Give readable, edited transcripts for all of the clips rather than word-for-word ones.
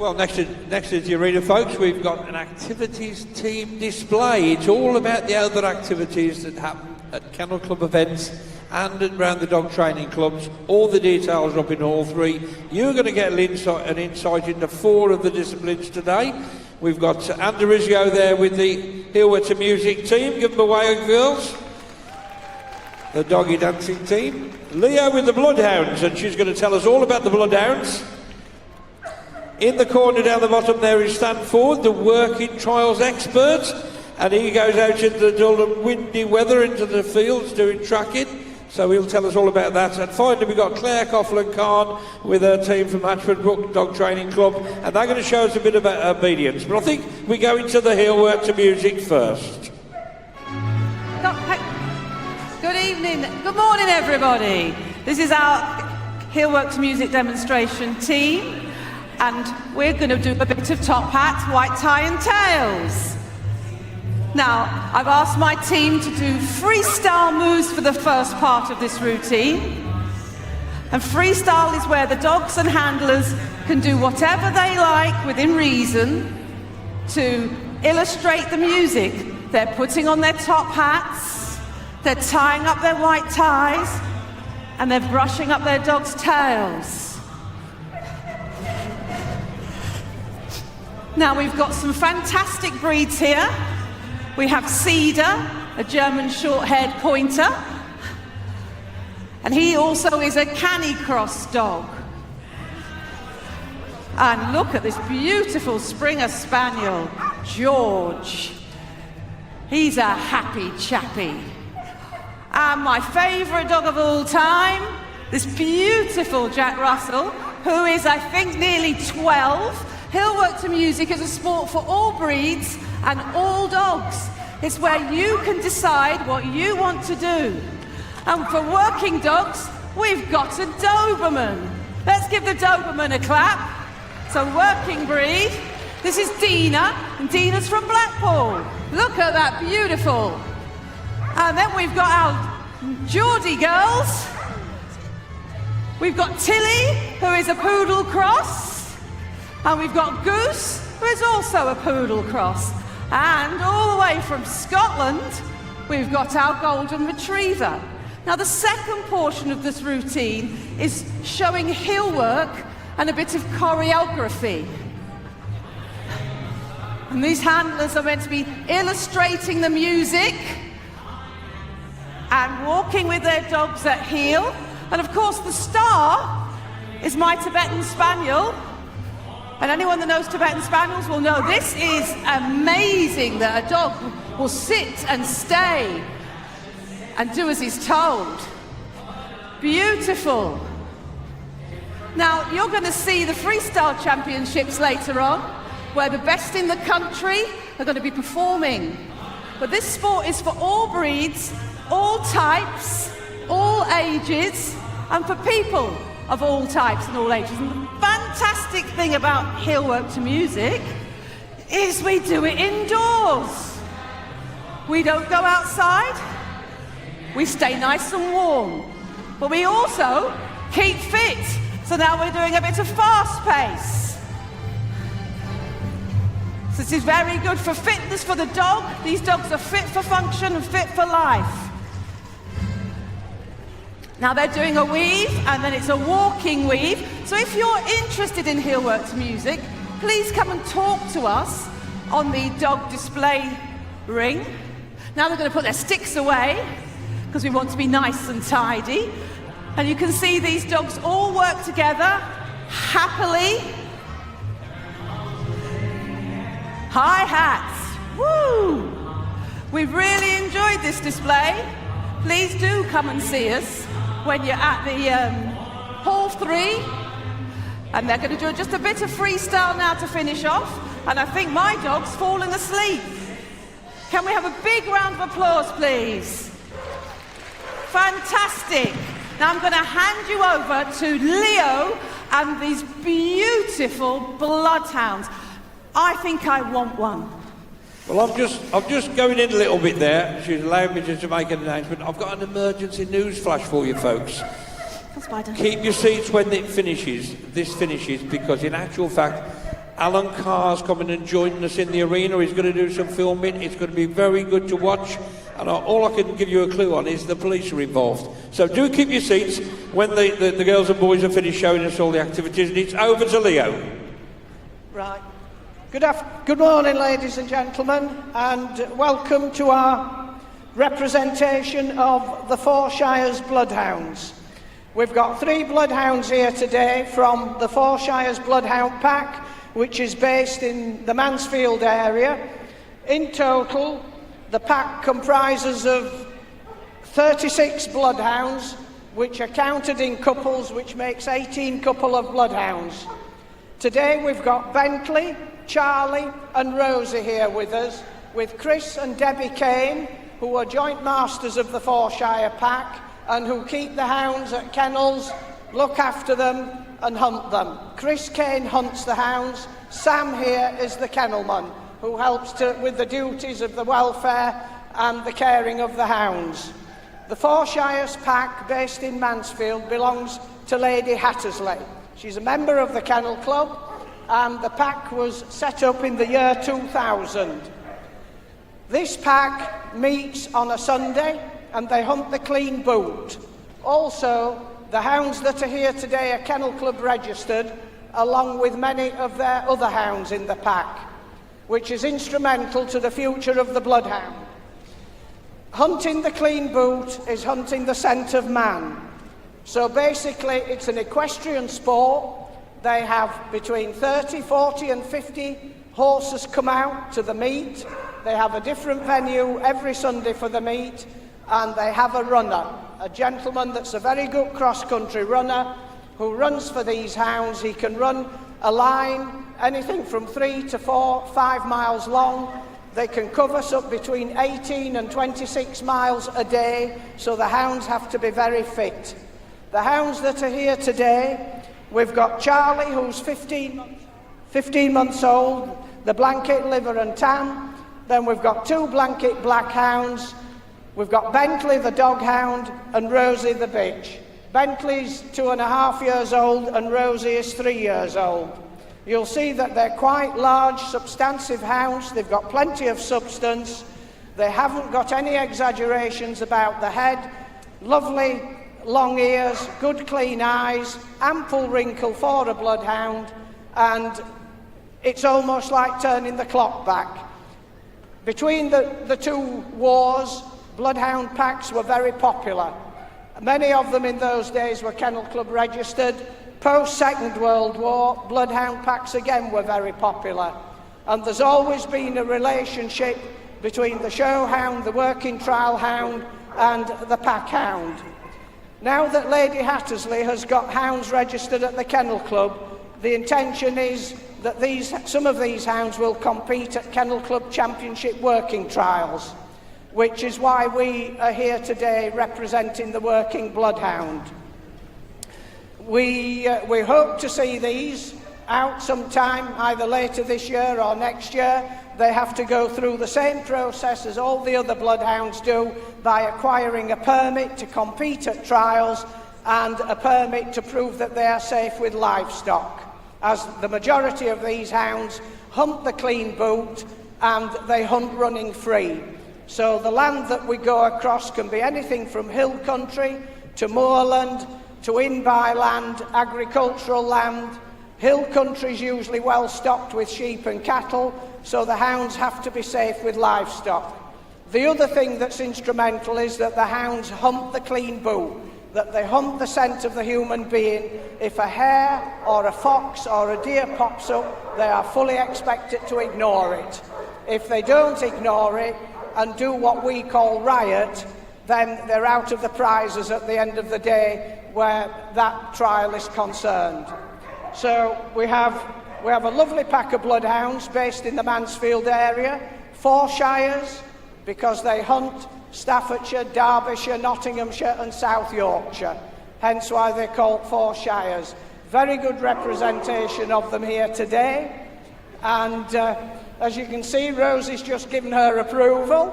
Well, next to the arena, folks, we've got an activities team display. It's all about the other activities that happen at Kennel Club events and around the dog training clubs. All the details are up in all three. You're going to get an insight into 4 of the disciplines today. We've got Andarizio there with the Hillwet Music team. Give them a wave, girls. The doggy dancing team. Leo with the Bloodhounds, and she's going to tell us all about the Bloodhounds. In the corner down the bottom there is Stan Ford, the working trials expert, and he goes out into the dull and windy weather into the fields doing tracking, so he'll tell us all about that. And finally we've got Claire Coughlin-Khan with her team from Hatchford Brook Dog Training Club, and they're going to show us a bit about obedience. But I think we go into the Hillwork to music first. Good evening, good morning everybody. This is our Hillwork to music demonstration team. And we're going to do a bit of top hats, white tie and tails. Now, I've asked my team to do freestyle moves for the first part of this routine. And freestyle is where the dogs and handlers can do whatever they like within reason to illustrate the music. They're putting on their top hats, they're tying up their white ties, and they're brushing up their dogs' tails. Now we've got some fantastic breeds here. We have Cedar, a German short-haired pointer. And he also is a Canicross dog. And look at this beautiful Springer Spaniel, George. He's a happy chappy. And my favourite dog of all time, this beautiful Jack Russell, who is, I think, nearly 12. Hillwork to music is a sport for all breeds and all dogs. It's where you can decide what you want to do. And for working dogs, we've got a Doberman. Let's give the Doberman a clap. So working breed, this is Dina, and Dina's from Blackpool. Look at that, beautiful. And then we've got our Geordie girls. We've got Tilly, who is a poodle cross. And we've got Goose, who is also a poodle cross. And all the way from Scotland, we've got our golden retriever. Now the second portion of this routine is showing hill work and a bit of choreography. And these handlers are meant to be illustrating the music and walking with their dogs at heel. And of course the star is my Tibetan Spaniel. And anyone that knows Tibetan Spaniels will know this is amazing that a dog will sit and stay and do as he's told. Beautiful. Now, you're going to see the Freestyle Championships later on, where the best in the country are going to be performing. But this sport is for all breeds, all types, all ages, and for people of all types and all ages. And the fantastic thing about Hillwork to music is we do it indoors. We don't go outside. We stay nice and warm. But we also keep fit. So now we're doing a bit of fast pace. So this is very good for fitness for the dog. These dogs are fit for function and fit for life. Now they're doing a weave, and then it's a walking weave. So if you're interested in Hillwork to music, please come and talk to us on the dog display ring. Now they're going to put their sticks away, because we want to be nice and tidy. And you can see these dogs all work together, happily. Hi-hats, woo! We've really enjoyed this display. Please do come and see us when you're at the Hall 3. And they're going to do just a bit of freestyle now to finish off. And I think my dog's fallen asleep. Can we have a big round of applause, please? Fantastic. Now I'm going to hand you over to Leo and these beautiful Bloodhounds. I think I want one. Well, I'm just going in a little bit there. She's allowed me to make an announcement. I've got an emergency news flash for you folks. Keep your seats when it finishes. This finishes, because in actual fact, Alan Carr's coming and joining us in the arena. He's going to do some filming. It's going to be very good to watch. And all I can give you a clue on is the police are involved. So do keep your seats when the girls and boys are finished showing us all the activities. And it's over to Leo. Right. Good morning, ladies and gentlemen, and welcome to our representation of the Four Shires Bloodhounds. We've got 3 bloodhounds here today from the Four Shires Bloodhound Pack, which is based in the Mansfield area. In total, the pack comprises of 36 bloodhounds, which are counted in couples, which makes 18 couple of bloodhounds. Today we've got Bentley, Charlie and Rosie here with us, with Chris and Debbie Kane, who are joint masters of the Four Shire Pack and who keep the hounds at kennels, look after them and hunt them. Chris Kane hunts the hounds. Sam here is the kennelman, who helps with the duties of the welfare and the caring of the hounds. The Four Shires Pack, based in Mansfield, belongs to Lady Hattersley. She's a member of the Kennel Club, and the pack was set up in the year 2000. This pack meets on a Sunday, and they hunt the clean boot. Also, the hounds that are here today are Kennel Club registered, along with many of their other hounds in the pack, which is instrumental to the future of the bloodhound. Hunting the clean boot is hunting the scent of man. So basically, it's an equestrian sport. They have between 30, 40 and 50 horses come out to the meet. They have a different venue every Sunday for the meet, and they have a runner, a gentleman that's a very good cross-country runner who runs for these hounds. He can run a line anything from 3 to 4, 5 miles long. They can cover up between 18 and 26 miles a day, so the hounds have to be very fit. The hounds that are here today, we've got Charlie, who's 15 months old, the blanket liver and tan. Then we've got 2 blanket black hounds. We've got Bentley, the dog hound, and Rosie, the bitch. Bentley's 2.5 years old, and Rosie is 3 years old. You'll see that they're quite large, substantive hounds. They've got plenty of substance. They haven't got any exaggerations about the head. Lovely long ears, good clean eyes, ample wrinkle for a bloodhound, and it's almost like turning the clock back. Between the 2 wars, bloodhound packs were very popular. Many of them in those days were Kennel Club registered. Post-Second World War, bloodhound packs again were very popular. And there's always been a relationship between the show hound, the working trial hound, and the pack hound. Now that Lady Hattersley has got hounds registered at the Kennel Club, the intention is that some of these hounds will compete at Kennel Club Championship working trials, which is why we are here today representing the working bloodhound. We hope to see these out sometime, either later this year or next year. They have to go through the same process as all the other bloodhounds do, by acquiring a permit to compete at trials and a permit to prove that they are safe with livestock, as the majority of these hounds hunt the clean boot and they hunt running free. So the land that we go across can be anything from hill country to moorland to in-by land, agricultural land. Hill country is usually well stocked with sheep and cattle, so the hounds have to be safe with livestock. The other thing that's instrumental is that the hounds hunt the clean boot, that they hunt the scent of the human being. If a hare or a fox or a deer pops up, they are fully expected to ignore it. If they don't ignore it and do what we call riot, then they're out of the prizes at the end of the day where that trial is concerned. So we have a lovely pack of bloodhounds based in the Mansfield area, 4 shires, because they hunt Staffordshire, Derbyshire, Nottinghamshire and South Yorkshire, hence why they're called 4 shires. Very good representation of them here today, and as you can see, Rosie's just given her approval,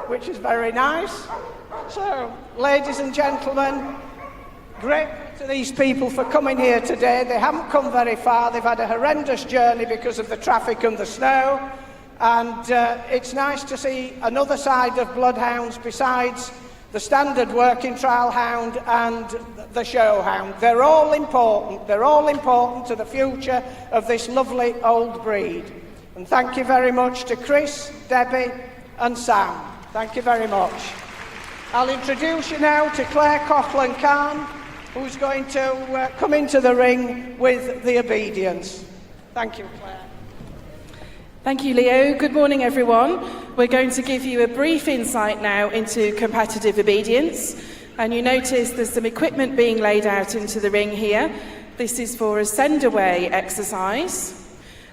which is very nice. So, ladies and gentlemen, Great to these people for coming here today. They haven't come very far. They've had a horrendous journey because of the traffic and the snow. And it's nice to see another side of Bloodhounds besides the standard working trial hound and the show hound. They're all important. They're all important to the future of this lovely old breed. And thank you very much to Chris, Debbie and Sam. Thank you very much. I'll introduce you now to Claire Coughlin-Khan, who's going to come into the ring with the obedience. Thank you, Claire. Thank you, Leo. Good morning, everyone. We're going to give you a brief insight now into competitive obedience. And you notice there's some equipment being laid out into the ring here. This is for a send-away exercise.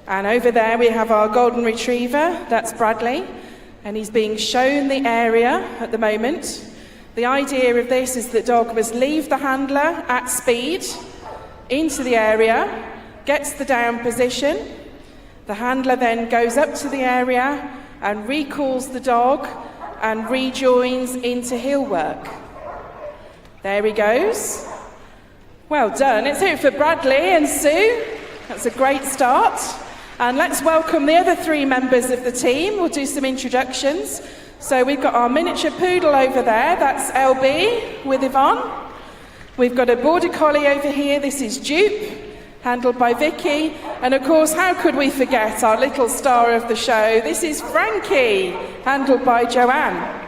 And over there we have our golden retriever, that's Bradley. And he's being shown the area at the moment. The idea of this is the dog must leave the handler at speed into the area, gets the down position. The handler then goes up to the area and recalls the dog and rejoins into heel work. There he goes. Well done. Let's hear it for Bradley and Sue. That's a great start. And let's welcome the other three members of the team. We'll do some introductions. So we've got our miniature poodle over there. That's LB with Yvonne. We've got a border collie over here. This is Dupe, handled by Vicky. And of course, how could we forget our little star of the show? This is Frankie, handled by Joanne.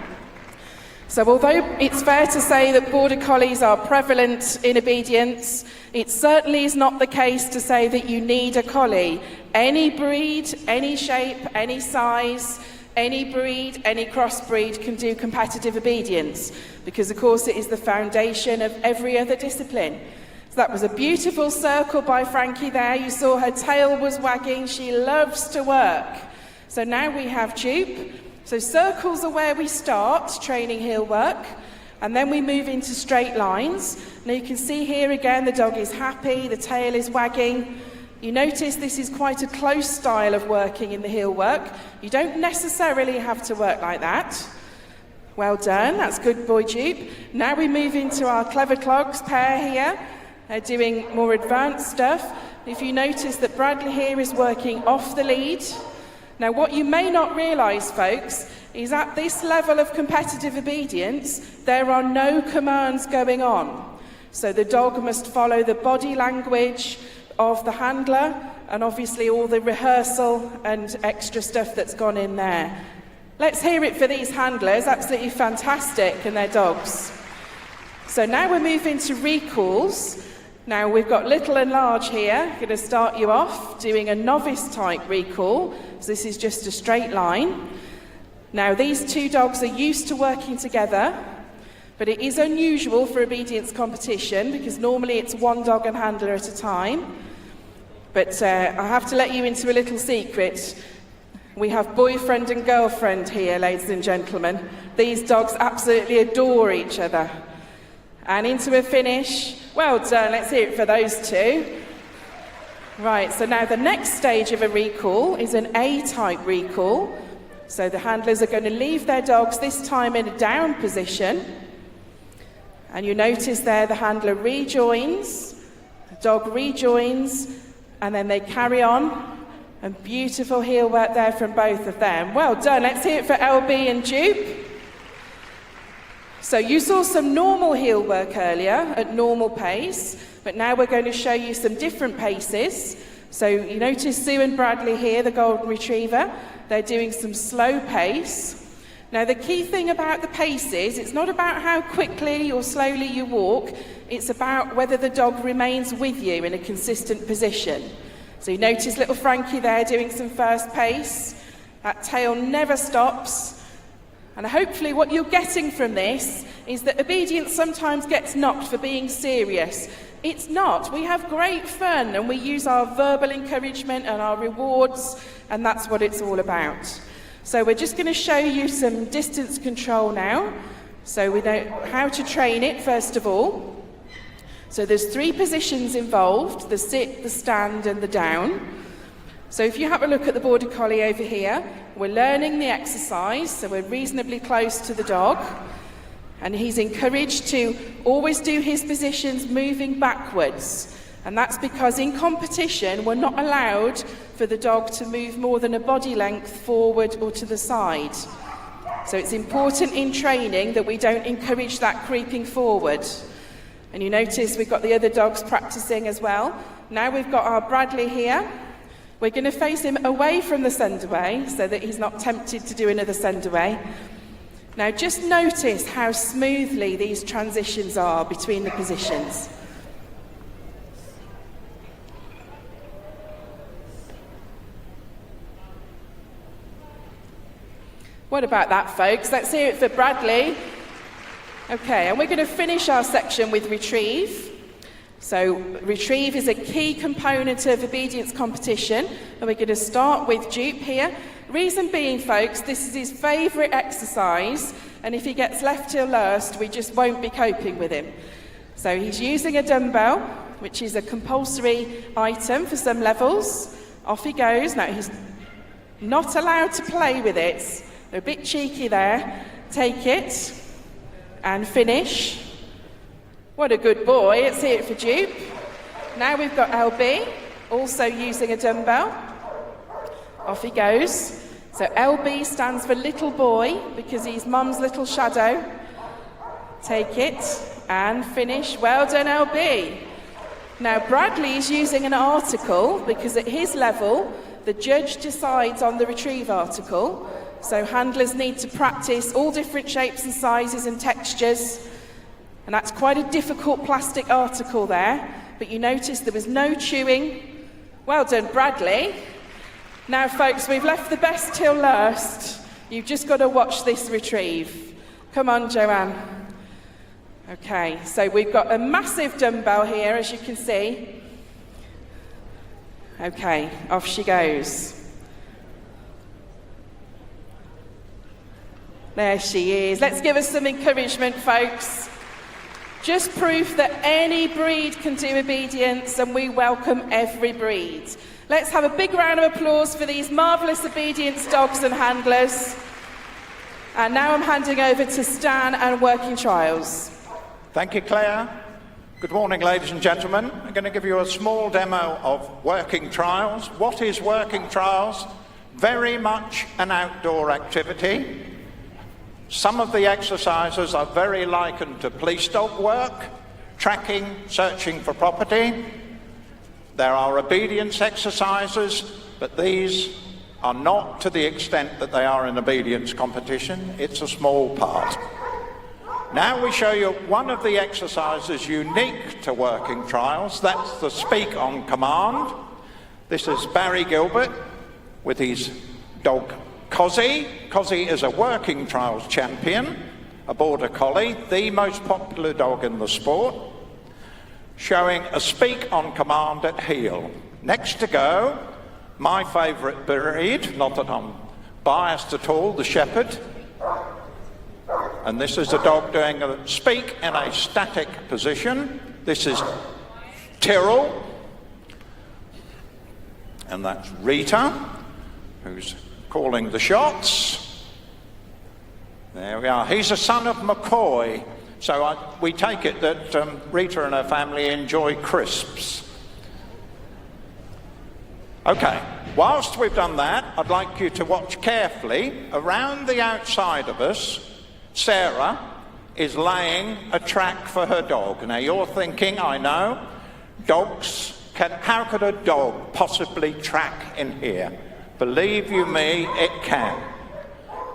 So although it's fair to say that border collies are prevalent in obedience, it certainly is not the case to say that you need a collie. Any breed, any shape, any size, any breed, any crossbreed can do competitive obedience, because of course it is the foundation of every other discipline. So that was a beautiful circle by Frankie there. You saw her tail was wagging. She loves to work. So now we have Dupe. So circles are where we start training heel work, and then we move into straight lines. Now you can see here again the dog is happy, the tail is wagging. You notice this is quite a close style of working in the heel work. You don't necessarily have to work like that. Well done, that's good boy Dupe. Now we move into our Clever Clogs pair here. They're doing more advanced stuff. If you notice that Bradley here is working off the lead. Now, what you may not realise, folks, is at this level of competitive obedience, there are no commands going on. So the dog must follow the body language of the handler, and obviously all the rehearsal and extra stuff that's gone in there. Let's hear it for these handlers, absolutely fantastic, and their dogs. So now we're moving to recalls. Now we've got little and large here. Going to start you off doing a novice type recall. So this is just a straight line. Now these two dogs are used to working together, but it is unusual for obedience competition because normally it's one dog and handler at a time. But I have to let you into a little secret. We have boyfriend and girlfriend here, ladies and gentlemen. These dogs absolutely adore each other. And into a finish. Well done, let's hear it for those two. Right, so now the next stage of a recall is an A-type recall. So the handlers are going to leave their dogs, this time in a down position. And you notice there the handler rejoins, the dog rejoins, and then they carry on. And beautiful heel work there from both of them. Well done, let's hear it for LB and Dupe. So you saw some normal heel work earlier at normal pace, but now we're going to show you some different paces. So you notice Sue and Bradley here, the golden retriever, they're doing some slow pace. Now the key thing about the paces, it's not about how quickly or slowly you walk, it's about whether the dog remains with you in a consistent position. So you notice little Frankie there doing some first pace, that tail never stops. And hopefully what you're getting from this is that obedience sometimes gets knocked for being serious. It's not. We have great fun and we use our verbal encouragement and our rewards, and that's what it's all about. So we're just going to show you some distance control now. So we know how to train it first of all. So there's 3 positions involved, the sit, the stand and the down. So if you have a look at the border collie over here, we're learning the exercise, so we're reasonably close to the dog. And he's encouraged to always do his positions moving backwards. And that's because in competition, we're not allowed for the dog to move more than a body length forward or to the side. So it's important in training that we don't encourage that creeping forward. And you notice we've got the other dogs practicing as well. Now we've got our Bradley here. We're going to face him away from the send away so that he's not tempted to do another send away. Now just notice how smoothly these transitions are between the positions. What about that, folks? Let's hear it for Bradley. Okay, and we're going to finish our section with retrieve. So retrieve is a key component of obedience competition, and we're going to start with Dupe here. Reason being, folks, this is his favourite exercise, and if he gets left till last, we just won't be coping with him. So he's using a dumbbell, which is a compulsory item for some levels. Off he goes. Now he's not allowed to play with it. They're a bit cheeky there. Take it and finish. What a good boy. Let's hear it for Dupe. Now we've got LB, also using a dumbbell. Off he goes. So LB stands for little boy because he's mum's little shadow. Take it and finish. Well done, LB. Now Bradley's using an article because at his level, the judge decides on the retrieve article. So handlers need to practice all different shapes and sizes and textures. And that's quite a difficult plastic article there. But you notice there was no chewing. Well done, Bradley. Now, folks, we've left the best till last. You've just got to watch this retrieve. Come on, Joanne. Okay, so we've got a massive dumbbell here, as you can see. Okay, off she goes. There she is. Let's give us some encouragement, folks. Just proof that any breed can do obedience, and we welcome every breed. Let's have a big round of applause for these marvellous obedience dogs and handlers. And now I'm handing over to Stan and Working Trials. Thank you, Claire. Good morning, ladies and gentlemen. I'm going to give you a small demo of Working Trials. What is Working Trials? Very much an outdoor activity. Some of the exercises are very likened to police dog work, tracking, searching for property. There are obedience exercises, but these are not to the extent that they are in obedience competition. It's a small part. Now we show you one of the exercises unique to Working Trials. That's the speak on command. This is Barry Gilbert with his dog Cozzy. Cozzy is a Working Trials champion, a border collie, the most popular dog in the sport, showing a speak on command at heel. Next to go, my favourite breed, not that I'm biased at all, the Shepherd. And this is a dog doing a speak in a static position. This is Tyrrell. And that's Rita, who's calling the shots. There we are. He's a son of McCoy. So we take it that Rita and her family enjoy crisps. Okay, whilst we've done that, I'd like you to watch carefully. Around the outside of us, Sarah is laying a track for her dog. Now you're thinking, I know, how could a dog possibly track in here? Believe you me, it can.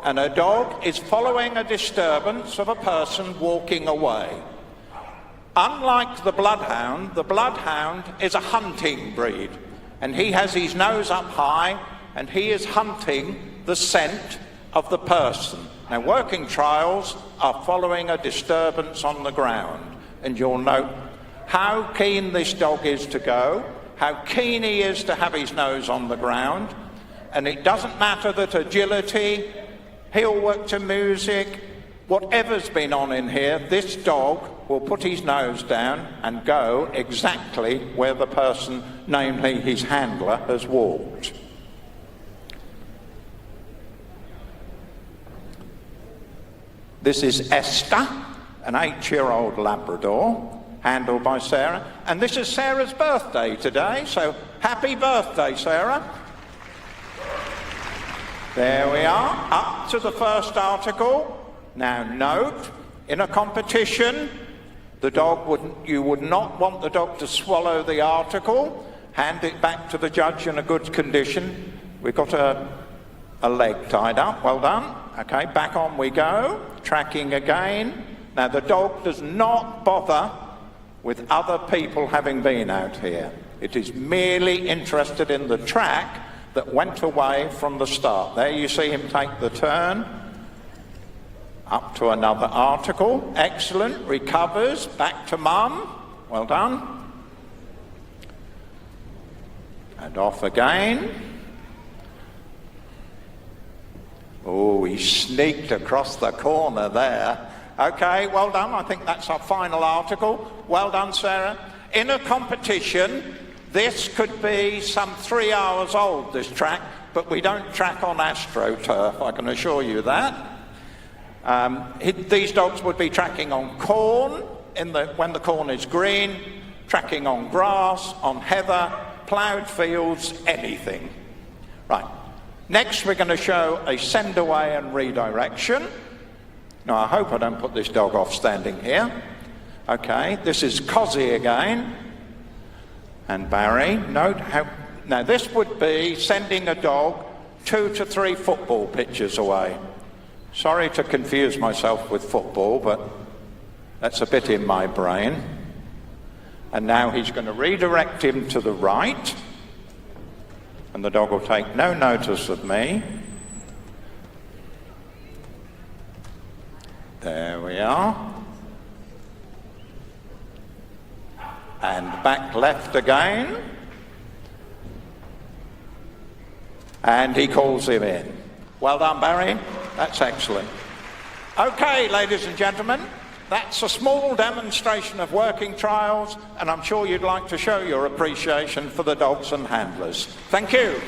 And a dog is following a disturbance of a person walking away. Unlike the Bloodhound is a hunting breed, and he has his nose up high, and he is hunting the scent of the person. Now, Working Trials are following a disturbance on the ground, and you'll note how keen this dog is to go, how keen he is to have his nose on the ground, and it doesn't matter that agility, heel work to music, whatever's been on in here, this dog will put his nose down and go exactly where the person, namely his handler, has walked. This is Esther. an 8-year-old Labrador, handled by Sarah. And this is Sarah's birthday today, so happy birthday, Sarah. There we are, up to the first article. Now note, in a competition, you would not want the dog to swallow the article. Hand it back to the judge in a good condition. We've got a leg tied up, well done. Okay, back on we go, tracking again. Now the dog does not bother with other people having been out here. It is merely interested in the track that went away from the start. There you see him take the turn. Up to another article, excellent, recovers, back to mum, well done. And off again. Oh, he sneaked across the corner there. Okay, well done, I think that's our final article. Well done, Sarah. In a competition, this could be some 3 hours old, this track, but we don't track on AstroTurf, I can assure you that. These dogs would be tracking on corn when the corn is green, tracking on grass, on heather, ploughed fields, anything. Right, next we're going to show a send away and redirection. Now I hope I don't put this dog off standing here. Okay, this is Cozzy again. And Barry, note how... Now this would be sending a dog 2 to 3 football pitches away. Sorry to confuse myself with football, but that's a bit in my brain. And now he's going to redirect him to the right, and the dog will take no notice of me. There we are. And back left again. And he calls him in. Well done, Barry. That's excellent. Okay, ladies and gentlemen, that's a small demonstration of working trials, and I'm sure you'd like to show your appreciation for the dogs and handlers. Thank you.